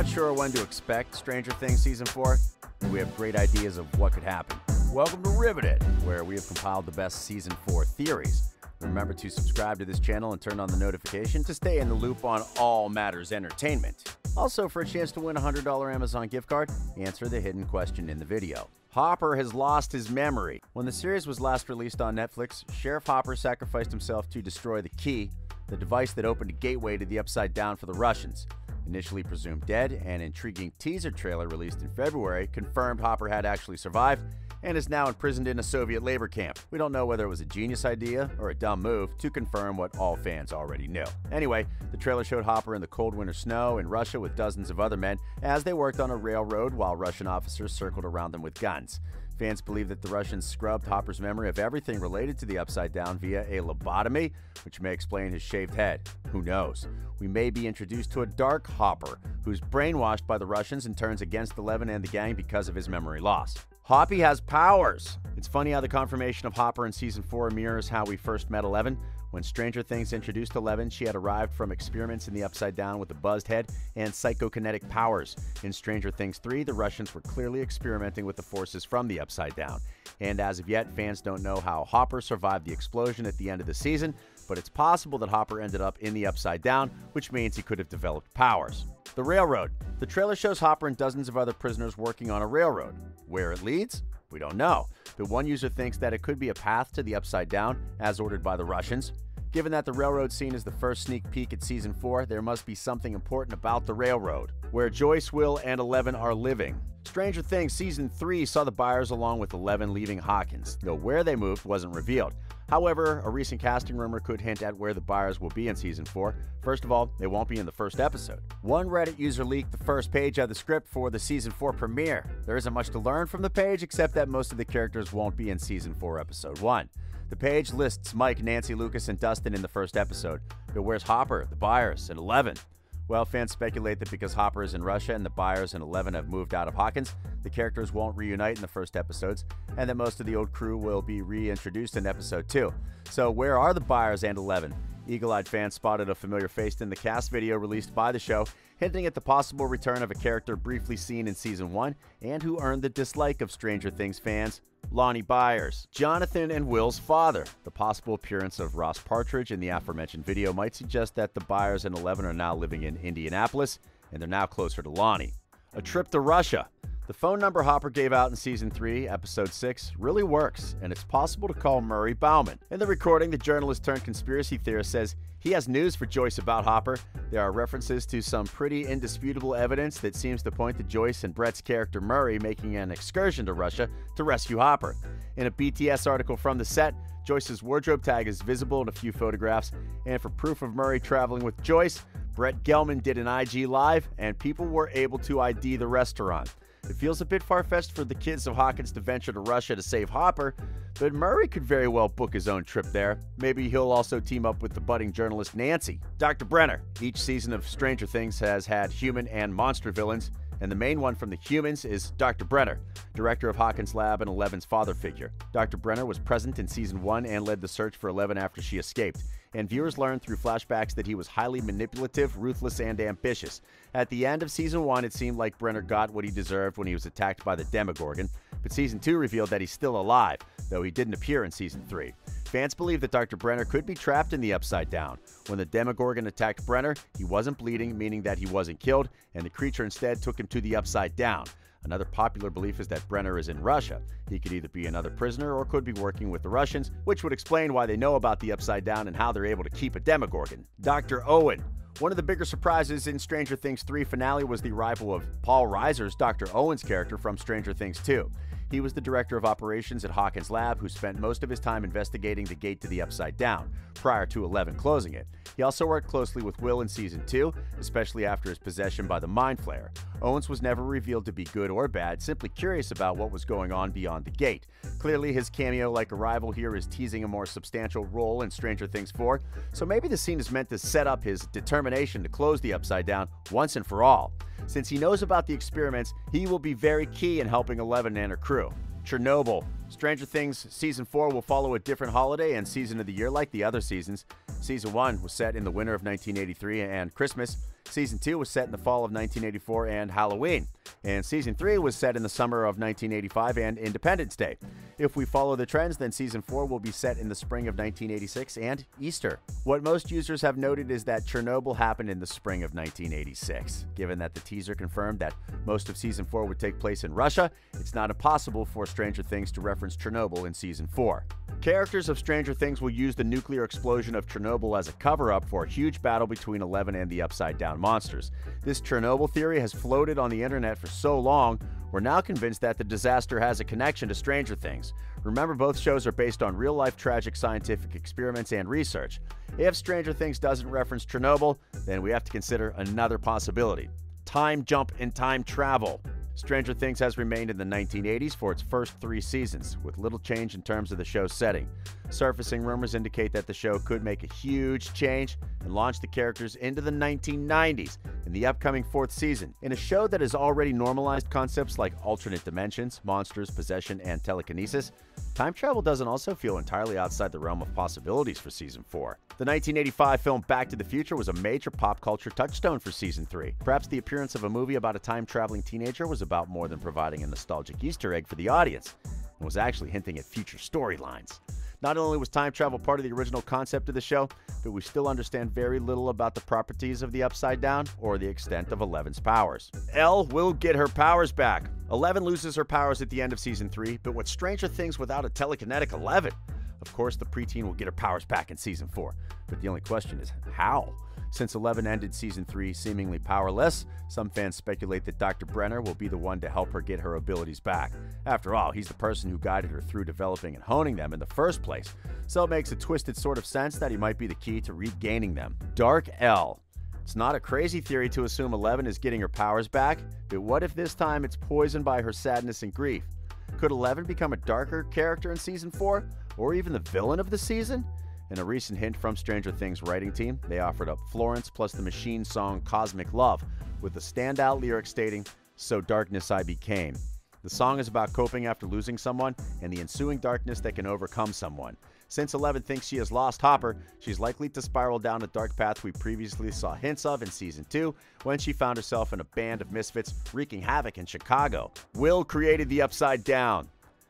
not sure when to expect Stranger Things Season 4, but we have great ideas of what could happen. Welcome to Riveted, where we have compiled the best Season 4 theories. Remember to subscribe to this channel and turn on the notification to stay in the loop on all matters entertainment. Also, for a chance to win a $100 Amazon gift card, answer the hidden question in the video. Hopper has lost his memory. When the series was last released on Netflix, Sheriff Hopper sacrificed himself to destroy the key, the device that opened a gateway to the Upside Down for the Russians. Initially presumed dead, an intriguing teaser trailer released in February confirmed Hopper had actually survived and is now imprisoned in a Soviet labor camp. We don't know whether it was a genius idea or a dumb move to confirm what all fans already knew. Anyway, the trailer showed Hopper in the cold winter snow in Russia with dozens of other men as they worked on a railroad while Russian officers circled around them with guns. Fans believe that the Russians scrubbed Hopper's memory of everything related to the Upside Down via a lobotomy, which may explain his shaved head. Who knows? We may be introduced to a dark Hopper, who's brainwashed by the Russians and turns against Eleven and the gang because of his memory loss. Hoppy has powers! It's funny how the confirmation of Hopper in Season 4 mirrors how we first met Eleven. When Stranger Things introduced Eleven, she had arrived from experiments in the Upside Down with a buzzed head and psychokinetic powers. In Stranger Things 3, the Russians were clearly experimenting with the forces from the Upside Down. And as of yet, fans don't know how Hopper survived the explosion at the end of the season, but it's possible that Hopper ended up in the Upside Down, which means he could have developed powers. The railroad. The trailer shows Hopper and dozens of other prisoners working on a railroad. Where it leads? We don't know, but one user thinks that it could be a path to the Upside Down, as ordered by the Russians. Given that the railroad scene is the first sneak peek at Season 4, there must be something important about the railroad, where Joyce, Will, and Eleven are living. Stranger Things Season 3 saw the Byers along with Eleven leaving Hawkins, though where they moved wasn't revealed. However, a recent casting rumor could hint at where the Byers will be in Season 4. First of all, they won't be in the first episode. One Reddit user leaked the first page of the script for the Season 4 premiere. There isn't much to learn from the page except that most of the characters won't be in Season 4 Episode 1. The page lists Mike, Nancy, Lucas, and Dustin in the first episode. But where's Hopper, the Byers, and Eleven? Well, fans speculate that because Hopper is in Russia and the Byers and Eleven have moved out of Hawkins, the characters won't reunite in the first episodes, and that most of the old crew will be reintroduced in Episode 2. So where are the Byers and Eleven? Eagle-eyed fans spotted a familiar face in the cast video released by the show, hinting at the possible return of a character briefly seen in Season 1 and who earned the dislike of Stranger Things fans, Lonnie Byers, Jonathan and Will's father. The possible appearance of Ross Partridge in the aforementioned video might suggest that the Byers and Eleven are now living in Indianapolis, and they're now closer to Lonnie. A trip to Russia. The phone number Hopper gave out in Season 3, Episode 6, really works, and it's possible to call Murray Bauman. In the recording, the journalist turned conspiracy theorist says he has news for Joyce about Hopper. There are references to some pretty indisputable evidence that seems to point to Joyce and Brett's character Murray making an excursion to Russia to rescue Hopper. In a BTS article from the set, Joyce's wardrobe tag is visible in a few photographs, and for proof of Murray traveling with Joyce, Brett Gelman did an IG Live, and people were able to ID the restaurant. It feels a bit far-fetched for the kids of Hawkins to venture to Russia to save Hopper, but Murray could very well book his own trip there. Maybe he'll also team up with the budding journalist Nancy. Dr. Brenner. Each season of Stranger Things has had human and monster villains, and the main one from the humans is Dr. Brenner, director of Hawkins' lab and Eleven's father figure. Dr. Brenner was present in Season 1 and led the search for Eleven after she escaped, and viewers learned through flashbacks that he was highly manipulative, ruthless, and ambitious. At the end of Season 1, it seemed like Brenner got what he deserved when he was attacked by the Demogorgon, but Season 2 revealed that he's still alive, though he didn't appear in Season 3. Fans believe that Dr. Brenner could be trapped in the Upside Down. When the Demogorgon attacked Brenner, he wasn't bleeding, meaning that he wasn't killed, and the creature instead took him to the Upside Down. Another popular belief is that Brenner is in Russia. He could either be another prisoner or could be working with the Russians, which would explain why they know about the Upside Down and how they're able to keep a Demogorgon. Dr. Owen. One of the bigger surprises in Stranger Things 3 finale was the arrival of Paul Reiser's Dr. Owens character from Stranger Things 2. He was the director of operations at Hawkins' lab who spent most of his time investigating the gate to the Upside Down, prior to Eleven closing it. He also worked closely with Will in Season 2, especially after his possession by the Mind Flayer. Owens was never revealed to be good or bad, simply curious about what was going on beyond the gate. Clearly, his cameo-like arrival here is teasing a more substantial role in Stranger Things 4, so maybe the scene is meant to set up his determination to close the Upside Down once and for all. Since he knows about the experiments, he will be very key in helping Eleven and her crew. Chernobyl. Stranger Things Season 4 will follow a different holiday and season of the year like the other seasons. Season 1 was set in the winter of 1983 and Christmas, Season 2 was set in the fall of 1984 and Halloween, and Season 3 was set in the summer of 1985 and Independence Day. If we follow the trends, then Season 4 will be set in the spring of 1986 and Easter. What most users have noted is that Chernobyl happened in the spring of 1986. Given that the teaser confirmed that most of Season 4 would take place in Russia, it's not impossible for Stranger Things to reference Chernobyl in Season 4. Characters of Stranger Things will use the nuclear explosion of Chernobyl as a cover-up for a huge battle between Eleven and the Upside-Down monsters. This Chernobyl theory has floated on the internet for so long, we're now convinced that the disaster has a connection to Stranger Things. Remember, both shows are based on real-life tragic scientific experiments and research. If Stranger Things doesn't reference Chernobyl, then we have to consider another possibility: time jump and time travel. Stranger Things has remained in the 1980s for its first 3 seasons, with little change in terms of the show's setting. Surfacing rumors indicate that the show could make a huge change and launch the characters into the 1990s in the upcoming 4th season. In a show that has already normalized concepts like alternate dimensions, monsters, possession, and telekinesis, time travel doesn't also feel entirely outside the realm of possibilities for Season 4. The 1985 film Back to the Future was a major pop culture touchstone for Season 3. Perhaps the appearance of a movie about a time-traveling teenager was about more than providing a nostalgic Easter egg for the audience, and was actually hinting at future storylines. Not only was time travel part of the original concept of the show, but we still understand very little about the properties of the Upside Down or the extent of Eleven's powers. Elle will get her powers back. Eleven loses her powers at the end of Season 3, but what's Stranger Things without a telekinetic Eleven? Of course, the preteen will get her powers back in Season 4, but the only question is how? Since Eleven ended Season 3 seemingly powerless, some fans speculate that Dr. Brenner will be the one to help her get her abilities back. After all, he's the person who guided her through developing and honing them in the first place, so it makes a twisted sort of sense that he might be the key to regaining them. Dark Elle. It's not a crazy theory to assume Eleven is getting her powers back, but what if this time it's poisoned by her sadness and grief? Could Eleven become a darker character in Season 4, or even the villain of the season? In a recent hint from Stranger Things writing team, they offered up Florence plus the Machine song Cosmic Love, with the standout lyric stating, "So darkness I became." The song is about coping after losing someone and the ensuing darkness that can overcome someone. Since Eleven thinks she has lost Hopper, she's likely to spiral down a dark path we previously saw hints of in Season 2, when she found herself in a band of misfits wreaking havoc in Chicago. Will created the Upside Down.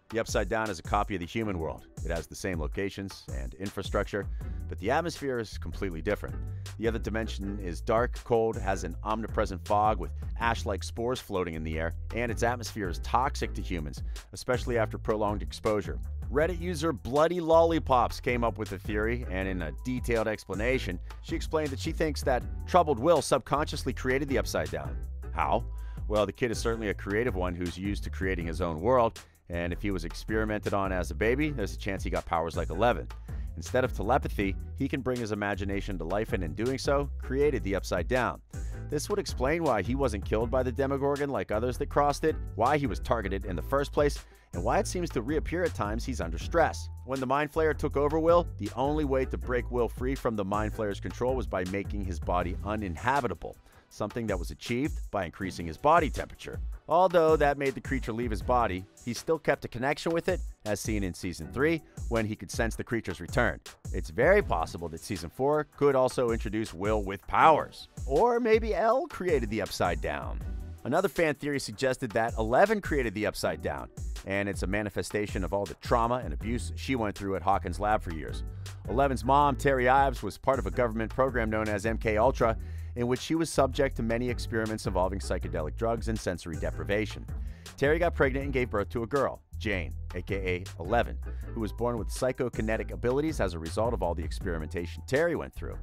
The Upside Down is a copy of the human world. It has the same locations and infrastructure, but the atmosphere is completely different. The other dimension is dark, cold, has an omnipresent fog with ash-like spores floating in the air, and its atmosphere is toxic to humans, especially after prolonged exposure. Reddit user Bloody Lollipops came up with a theory, and in a detailed explanation, she explained that she thinks that troubled Will subconsciously created the Upside Down. How? Well, the kid is certainly a creative one who's used to creating his own world, and if he was experimented on as a baby, there's a chance he got powers like Eleven. Instead of telepathy, he can bring his imagination to life, and in doing so, created the Upside Down. This would explain why he wasn't killed by the Demogorgon like others that crossed it, why he was targeted in the first place, and why it seems to reappear at times he's under stress. When the Mind Flayer took over Will, the only way to break Will free from the Mind Flayer's control was by making his body uninhabitable, something that was achieved by increasing his body temperature. Although that made the creature leave his body, he still kept a connection with it, as seen in Season 3, when he could sense the creature's return. It's very possible that Season 4 could also introduce Will with powers. Or maybe Elle created the Upside Down. Another fan theory suggested that Eleven created the Upside Down, and it's a manifestation of all the trauma and abuse she went through at Hawkins' lab for years. Eleven's mom, Terry Ives, was part of a government program known as MK Ultra, in which she was subject to many experiments involving psychedelic drugs and sensory deprivation. Terry got pregnant and gave birth to a girl, Jane, aka Eleven, who was born with psychokinetic abilities as a result of all the experimentation Terry went through.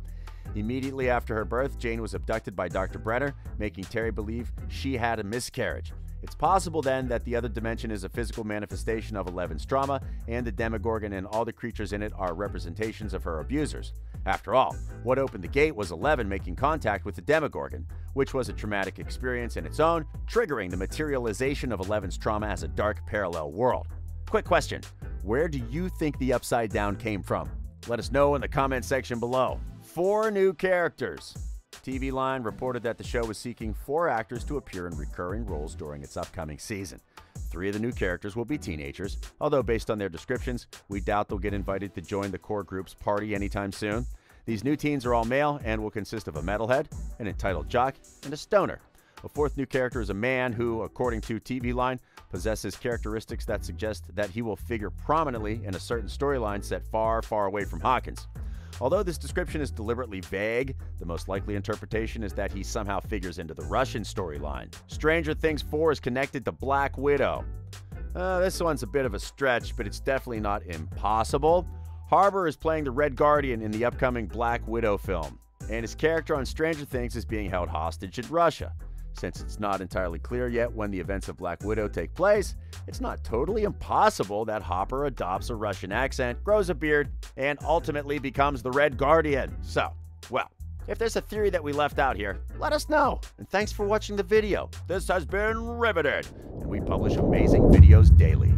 Immediately after her birth, Jane was abducted by Dr. Brenner, making Terry believe she had a miscarriage. It's possible then that the other dimension is a physical manifestation of Eleven's trauma, and the Demogorgon and all the creatures in it are representations of her abusers. After all, what opened the gate was Eleven making contact with the Demogorgon, which was a traumatic experience in its own, triggering the materialization of Eleven's trauma as a dark parallel world. Quick question, where do you think the Upside Down came from? Let us know in the comment section below. 4 new characters. TV Line reported that the show was seeking 4 actors to appear in recurring roles during its upcoming season. 3 of the new characters will be teenagers, although based on their descriptions, we doubt they'll get invited to join the core group's party anytime soon. These new teens are all male and will consist of a metalhead, an entitled jock, and a stoner. A fourth new character is a man who, according to TV Line, possesses characteristics that suggest that he will figure prominently in a certain storyline set far, far away from Hawkins. Although this description is deliberately vague, the most likely interpretation is that he somehow figures into the Russian storyline. Stranger Things 4 is connected to Black Widow. This one's a bit of a stretch, but it's definitely not impossible. Harbour is playing the Red Guardian in the upcoming Black Widow film, and his character on Stranger Things is being held hostage in Russia. Since it's not entirely clear yet when the events of Black Widow take place, it's not totally impossible that Hopper adopts a Russian accent, grows a beard, and ultimately becomes the Red Guardian. So, well, if there's a theory that we left out here, let us know. And thanks for watching the video. This has been Riveted, and we publish amazing videos daily.